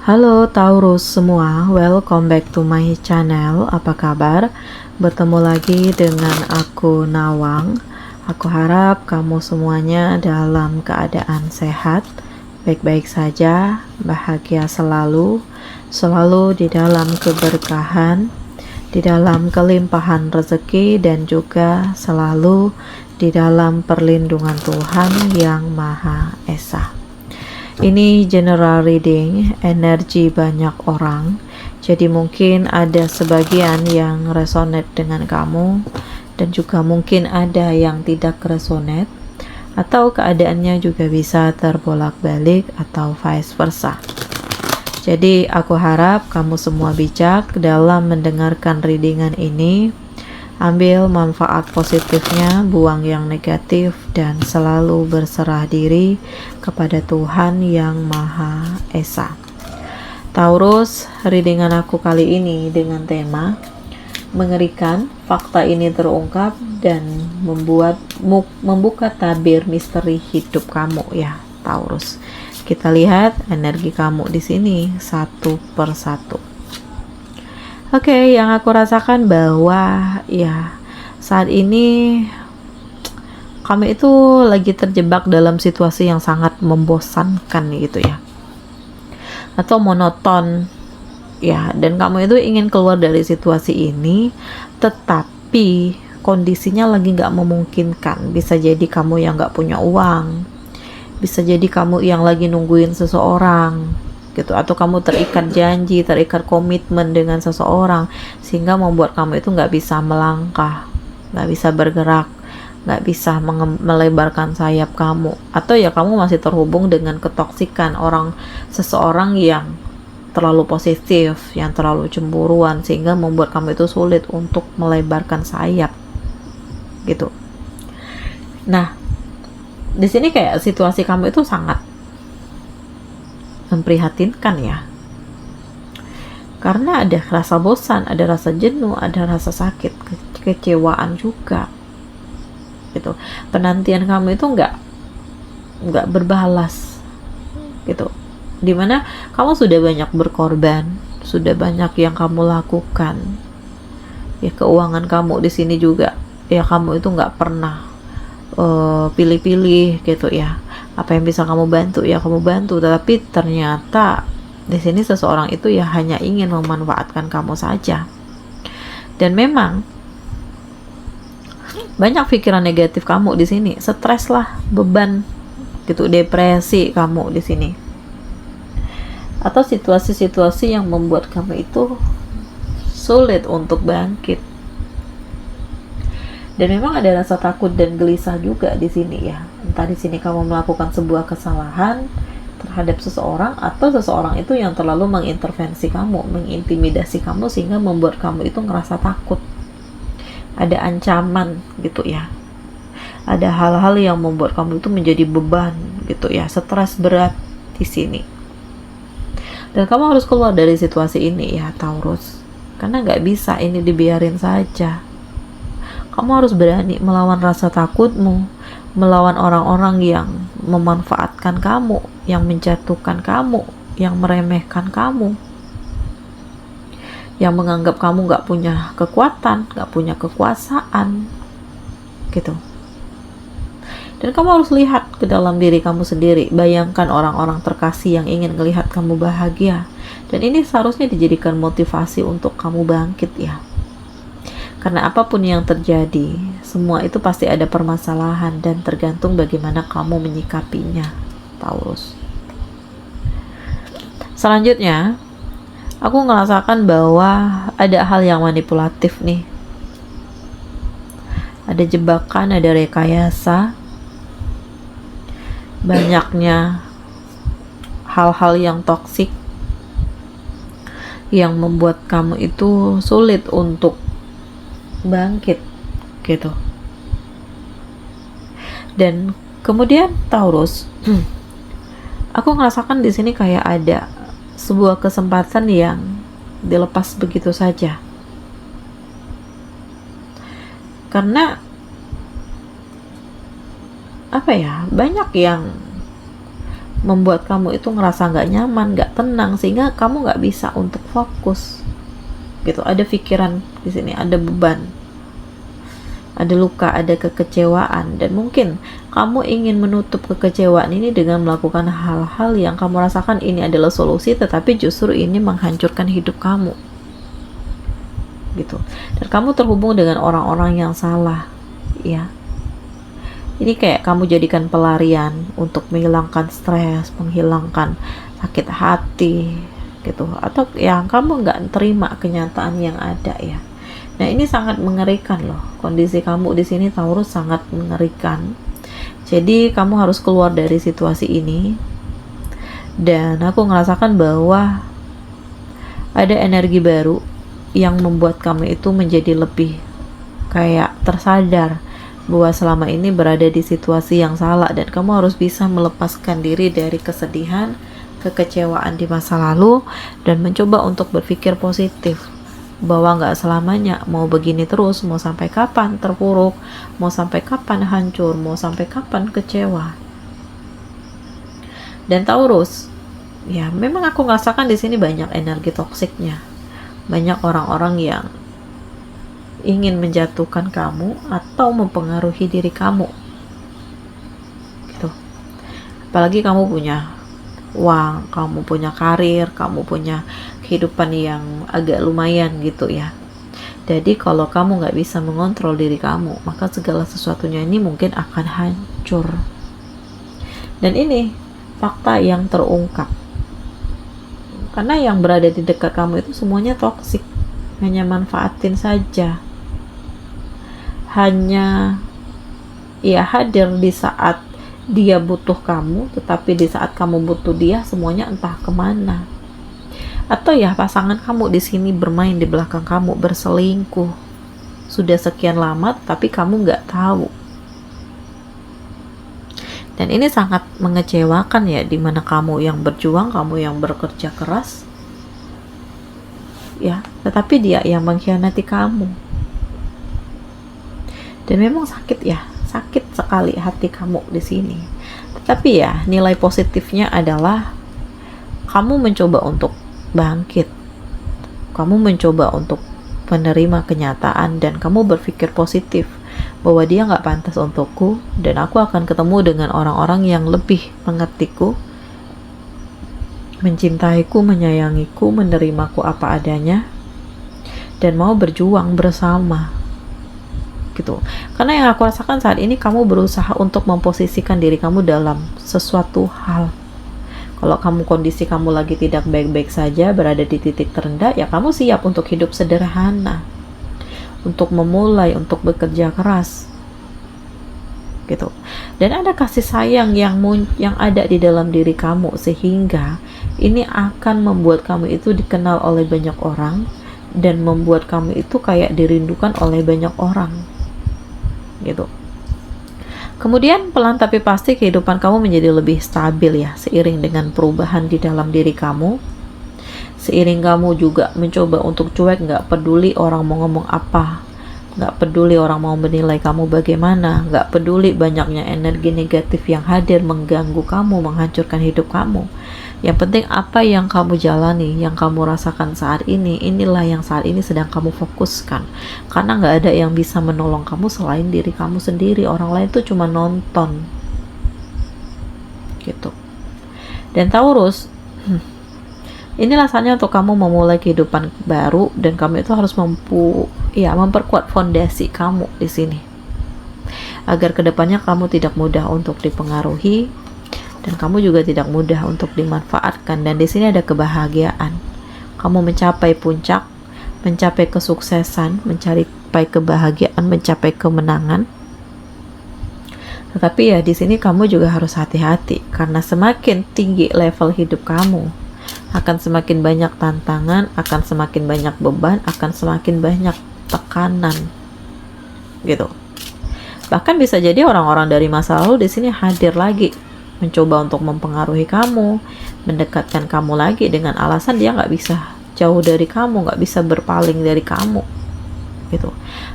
Halo Taurus semua, welcome back to my channel. Apa kabar? Bertemu lagi dengan aku Nawang. Aku harap kamu semuanya dalam keadaan sehat, baik-baik saja, bahagia selalu, selalu di dalam keberkahan, di dalam kelimpahan rezeki, dan juga selalu di dalam perlindungan Tuhan yang Maha Esa. Ini general reading, energi banyak orang. Jadi mungkin ada sebagian yang resonate dengan kamu dan juga mungkin ada yang tidak resonate, atau keadaannya juga bisa terbolak-balik atau vice versa. Jadi aku harap kamu semua bijak dalam mendengarkan readingan ini. Ambil manfaat positifnya, buang yang negatif, dan selalu berserah diri kepada Tuhan yang Maha Esa. Taurus, readingan aku kali ini dengan tema mengerikan, fakta ini terungkap dan membuka tabir misteri hidup kamu ya, Taurus. Kita lihat energi kamu di sini satu persatu. Oke, yang aku rasakan bahwa ya saat ini kami itu lagi terjebak dalam situasi yang sangat membosankan gitu ya, atau monoton ya, dan kamu itu ingin keluar dari situasi ini, tetapi kondisinya lagi nggak memungkinkan. Bisa jadi kamu yang nggak punya uang, bisa jadi kamu yang lagi nungguin seseorang gitu, atau kamu terikat janji, terikat komitmen dengan seseorang sehingga membuat kamu itu nggak bisa melangkah, nggak bisa bergerak, nggak bisa melebarkan sayap kamu, atau ya kamu masih terhubung dengan ketoksikan seseorang yang terlalu positif, yang terlalu cemburuan sehingga membuat kamu itu sulit untuk melebarkan sayap gitu. Nah, di sini kayak situasi kamu itu sangat memprihatinkan ya, karena ada rasa bosan, ada rasa jenuh, ada rasa sakit, kekecewaan juga gitu. Penantian kamu itu nggak berbalas gitu, dimana kamu sudah banyak berkorban, sudah banyak yang kamu lakukan ya. Keuangan kamu di sini juga ya, kamu itu nggak pernah pilih-pilih gitu ya. Apa yang bisa kamu bantu ya kamu bantu, tetapi ternyata di sini seseorang itu ya hanya ingin memanfaatkan kamu saja. Dan memang banyak pikiran negatif kamu di sini, stres lah, beban gitu, depresi kamu di sini, atau situasi-situasi yang membuat kamu itu sulit untuk bangkit. Dan memang ada rasa takut dan gelisah juga di sini ya. Entah di sini kamu melakukan sebuah kesalahan terhadap seseorang, atau seseorang itu yang terlalu mengintervensi kamu, mengintimidasi kamu sehingga membuat kamu itu ngerasa takut. Ada ancaman gitu ya. Ada hal-hal yang membuat kamu itu menjadi beban gitu ya, stres berat di sini. Dan kamu harus keluar dari situasi ini ya, Taurus. Karena nggak bisa ini dibiarin saja. Kamu harus berani melawan rasa takutmu, melawan orang-orang yang memanfaatkan kamu, yang menjatuhkan kamu, yang meremehkan kamu, yang menganggap kamu gak punya kekuatan, gak punya kekuasaan gitu. Dan kamu harus lihat ke dalam diri kamu sendiri. Bayangkan orang-orang terkasih yang ingin melihat kamu bahagia. Dan ini seharusnya dijadikan motivasi untuk kamu bangkit ya. Karena apapun yang terjadi, semua itu pasti ada permasalahan dan tergantung bagaimana kamu menyikapinya, Taurus. Selanjutnya, aku ngerasakan bahwa ada hal yang manipulatif nih. Ada jebakan, ada rekayasa. Banyaknya hal-hal yang toksik yang membuat kamu itu sulit untuk bangkit gitu. Dan kemudian Taurus, aku ngerasakan di sini kayak ada sebuah kesempatan yang dilepas begitu saja. Karena apa ya, banyak yang membuat kamu itu ngerasa nggak nyaman, nggak tenang, sehingga kamu nggak bisa untuk fokus gitu. Ada pikiran di sini, ada beban, ada luka, ada kekecewaan, dan mungkin kamu ingin menutup kekecewaan ini dengan melakukan hal-hal yang kamu rasakan ini adalah solusi, tetapi justru ini menghancurkan hidup kamu gitu. Dan kamu terhubung dengan orang-orang yang salah ya. Ini kayak kamu jadikan pelarian untuk menghilangkan stres, menghilangkan sakit hati gitu, atau yang kamu nggak terima kenyataan yang ada ya. Nah, ini sangat mengerikan loh. Kondisi kamu di sini Taurus sangat mengerikan. Jadi kamu harus keluar dari situasi ini. Dan aku ngerasakan bahwa ada energi baru yang membuat kamu itu menjadi lebih kayak tersadar bahwa selama ini berada di situasi yang salah, dan kamu harus bisa melepaskan diri dari kesedihan, kekecewaan di masa lalu, dan mencoba untuk berpikir positif bahwa nggak selamanya mau begini terus, mau sampai kapan terpuruk, mau sampai kapan hancur, mau sampai kapan kecewa. Dan Taurus, ya memang aku merasakan di sini banyak energi toksiknya, banyak orang-orang yang ingin menjatuhkan kamu atau mempengaruhi diri kamu gitu. Apalagi kamu punya uang, kamu punya karir, kamu punya kehidupan yang agak lumayan gitu ya. Jadi kalau kamu nggak bisa mengontrol diri kamu, maka segala sesuatunya ini mungkin akan hancur. Dan ini fakta yang terungkap, karena yang berada di dekat kamu itu semuanya toksik, hanya manfaatin saja, hanya ya hadir di saat dia butuh kamu, tetapi di saat kamu butuh dia semuanya entah kemana. Atau ya pasangan kamu di sini bermain di belakang kamu, berselingkuh sudah sekian lama tapi kamu nggak tahu. Dan ini sangat mengecewakan ya, dimana kamu yang berjuang, kamu yang bekerja keras ya, tetapi dia yang mengkhianati kamu. Dan memang sakit ya, sakit sekali hati kamu di sini. Tetapi ya, nilai positifnya adalah kamu mencoba untuk bangkit. Kamu mencoba untuk menerima kenyataan, dan kamu berpikir positif bahwa dia nggak pantas untukku, dan aku akan ketemu dengan orang-orang yang lebih mengertiku, mencintaiku, menyayangiku, menerimaku apa adanya, dan mau berjuang bersama gitu. Karena yang aku rasakan saat ini, kamu berusaha untuk memposisikan diri kamu dalam sesuatu hal. Kalau kamu kondisi kamu lagi tidak baik-baik saja, berada di titik terendah, ya kamu siap untuk hidup sederhana, untuk memulai, untuk bekerja keras gitu. Dan ada kasih sayang yang ada di dalam diri kamu, sehingga ini akan membuat kamu itu dikenal oleh banyak orang, dan membuat kamu itu kayak dirindukan oleh banyak orang gitu. Kemudian pelan tapi pasti kehidupan kamu menjadi lebih stabil ya, seiring dengan perubahan di dalam diri kamu, seiring kamu juga mencoba untuk cuek, nggak peduli orang mau ngomong apa, nggak peduli orang mau menilai kamu bagaimana, nggak peduli banyaknya energi negatif yang hadir mengganggu kamu, menghancurkan hidup kamu. Yang penting apa yang kamu jalani, yang kamu rasakan saat ini, inilah yang saat ini sedang kamu fokuskan. Karena nggak ada yang bisa menolong kamu selain diri kamu sendiri. Orang lain tuh cuma nonton gitu. Dan Taurus, inilah saatnya untuk kamu memulai kehidupan baru, dan kamu itu harus memperkuat fondasi kamu di sini, agar kedepannya kamu tidak mudah untuk dipengaruhi, dan kamu juga tidak mudah untuk dimanfaatkan. Dan di sini ada kebahagiaan. Kamu mencapai puncak, mencapai kesuksesan, mencapai kebahagiaan, mencapai kemenangan. Tetapi ya di sini kamu juga harus hati-hati, karena semakin tinggi level hidup kamu, akan semakin banyak tantangan, akan semakin banyak beban, akan semakin banyak tekanan gitu. Bahkan bisa jadi orang-orang dari masa lalu di sini hadir lagi, mencoba untuk mempengaruhi kamu, mendekatkan kamu lagi dengan alasan dia nggak bisa jauh dari kamu, nggak bisa berpaling dari kamu gitu.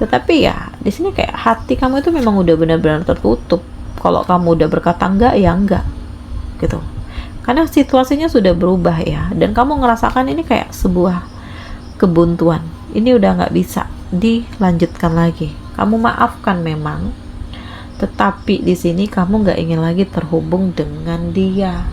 Tetapi ya di sini kayak hati kamu itu memang udah benar-benar tertutup. Kalau kamu udah berkata enggak, ya enggak gitu. karena situasinya sudah berubah ya, dan kamu ngerasakan ini kayak sebuah kebuntuan. Ini udah nggak bisa dilanjutkan lagi. Kamu maafkan memang, tetapi di sini kamu nggak ingin lagi terhubung dengan dia.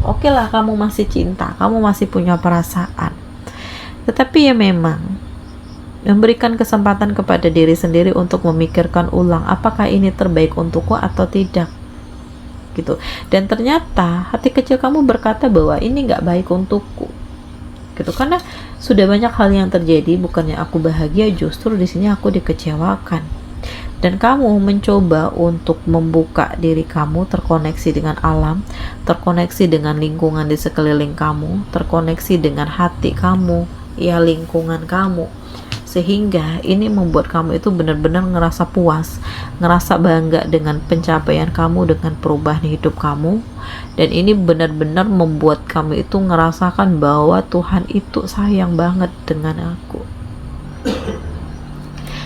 Oke lah, kamu masih cinta, kamu masih punya perasaan, tetapi ya memang memberikan kesempatan kepada diri sendiri untuk memikirkan ulang apakah ini terbaik untukku atau tidak, gitu. Dan ternyata hati kecil kamu berkata bahwa ini nggak baik untukku, gitu. Karena sudah banyak hal yang terjadi, bukannya aku bahagia, justru di sini aku dikecewakan. Dan kamu mencoba untuk membuka diri kamu, terkoneksi dengan alam, terkoneksi dengan lingkungan di sekeliling kamu, terkoneksi dengan hati kamu, ya lingkungan kamu, sehingga ini membuat kamu itu benar-benar ngerasa puas, ngerasa bangga dengan pencapaian kamu, dengan perubahan hidup kamu. Dan ini benar-benar membuat kamu itu ngerasakan bahwa Tuhan itu sayang banget dengan aku.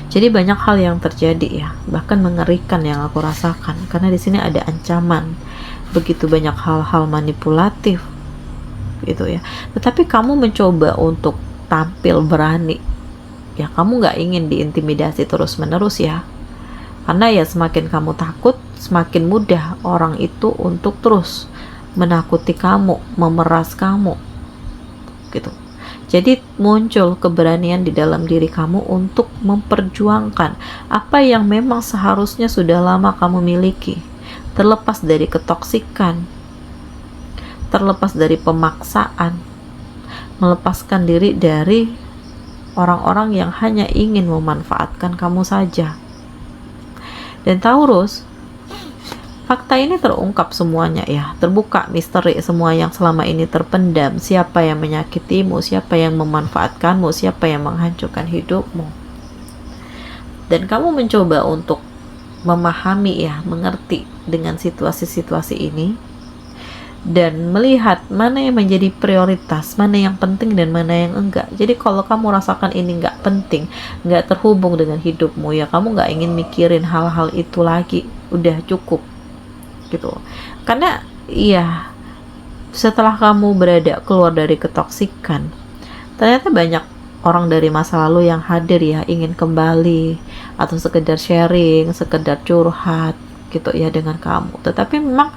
Jadi banyak hal yang terjadi ya, bahkan mengerikan yang aku rasakan, karena di sini ada ancaman, begitu banyak hal-hal manipulatif, gitu ya. Tetapi kamu mencoba untuk tampil berani, ya kamu nggak ingin diintimidasi terus-menerus ya, karena ya semakin kamu takut, semakin mudah orang itu untuk terus menakuti kamu, memeras kamu, gitu. Jadi muncul keberanian di dalam diri kamu untuk memperjuangkan apa yang memang seharusnya sudah lama kamu miliki, terlepas dari ketoksikan, terlepas dari pemaksaan, melepaskan diri dari orang-orang yang hanya ingin memanfaatkan kamu saja. Dan Taurus, fakta ini terungkap semuanya ya, terbuka misteri semua yang selama ini terpendam. Siapa yang menyakitimu, siapa yang memanfaatkanmu, siapa yang menghancurkan hidupmu. Dan kamu mencoba untuk memahami ya, mengerti dengan situasi-situasi ini, dan melihat mana yang menjadi prioritas, mana yang penting dan mana yang enggak. Jadi kalau kamu rasakan ini enggak penting, enggak terhubung dengan hidupmu, ya kamu enggak ingin mikirin hal-hal itu lagi, udah cukup, gitu. Karena iya, setelah kamu berada keluar dari ketoksikan, ternyata banyak orang dari masa lalu yang hadir ya, ingin kembali atau sekedar sharing, sekedar curhat gitu ya dengan kamu. Tetapi memang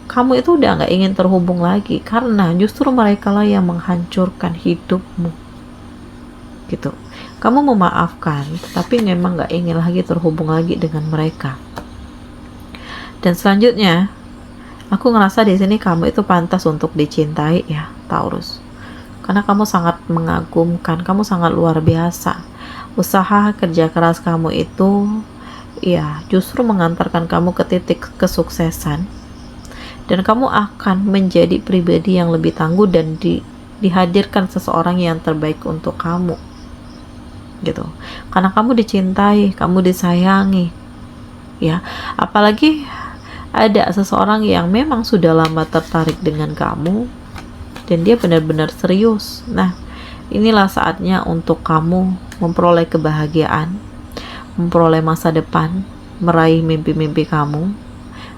kamu itu udah nggak ingin terhubung lagi, karena justru mereka lah yang menghancurkan hidupmu, gitu. Kamu memaafkan, tetapi memang nggak ingin lagi terhubung lagi dengan mereka. Dan selanjutnya, aku ngerasa di sini kamu itu pantas untuk dicintai ya, Taurus. Karena kamu sangat mengagumkan, kamu sangat luar biasa. Usaha kerja keras kamu itu, ya justru mengantarkan kamu ke titik kesuksesan. Dan kamu akan menjadi pribadi yang lebih tangguh dan dihadirkan seseorang yang terbaik untuk kamu, gitu. Karena kamu dicintai, kamu disayangi, ya. Apalagi ada seseorang yang memang sudah lama tertarik dengan kamu dan dia benar-benar serius. Nah, inilah saatnya untuk kamu memperoleh kebahagiaan, memperoleh masa depan, meraih mimpi-mimpi kamu.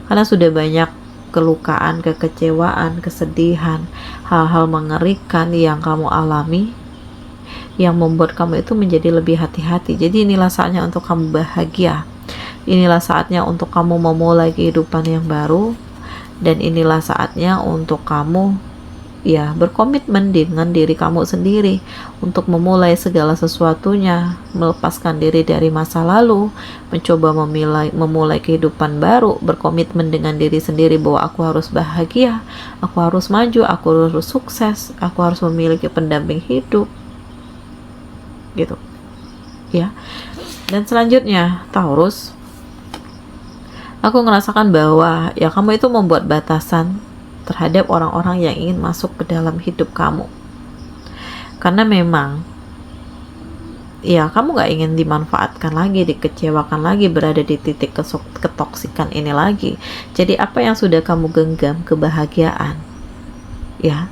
Karena sudah banyak kelukaan, kekecewaan, kesedihan, hal-hal mengerikan yang kamu alami, yang membuat kamu itu menjadi lebih hati-hati. Jadi inilah saatnya untuk kamu bahagia. Inilah saatnya untuk kamu memulai kehidupan yang baru, dan inilah saatnya untuk kamu ya berkomitmen dengan diri kamu sendiri untuk memulai segala sesuatunya, melepaskan diri dari masa lalu, mencoba memulai kehidupan baru, berkomitmen dengan diri sendiri bahwa aku harus bahagia, aku harus maju, aku harus sukses, aku harus memiliki pendamping hidup, gitu ya. Dan selanjutnya, Taurus, aku ngerasakan bahwa ya kamu itu membuat batasan terhadap orang-orang yang ingin masuk ke dalam hidup kamu. Karena memang ya kamu gak ingin dimanfaatkan lagi, dikecewakan lagi, berada di titik ketoksikan ini lagi. Jadi apa yang sudah kamu genggam, kebahagiaan, ya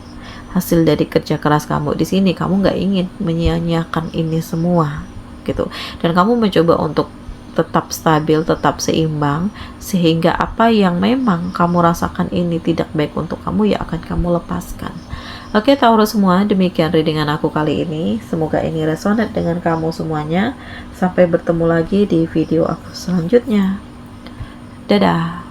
hasil dari kerja keras kamu di sini, kamu gak ingin menyia-nyiakan ini semua, gitu. Dan kamu mencoba untuk tetap stabil, tetap seimbang, sehingga apa yang memang kamu rasakan ini tidak baik untuk kamu, ya akan kamu lepaskan. Oke Taurus semua, demikian readingan aku kali ini. Semoga ini resonate dengan kamu semuanya. Sampai bertemu lagi di video aku selanjutnya. Dadah.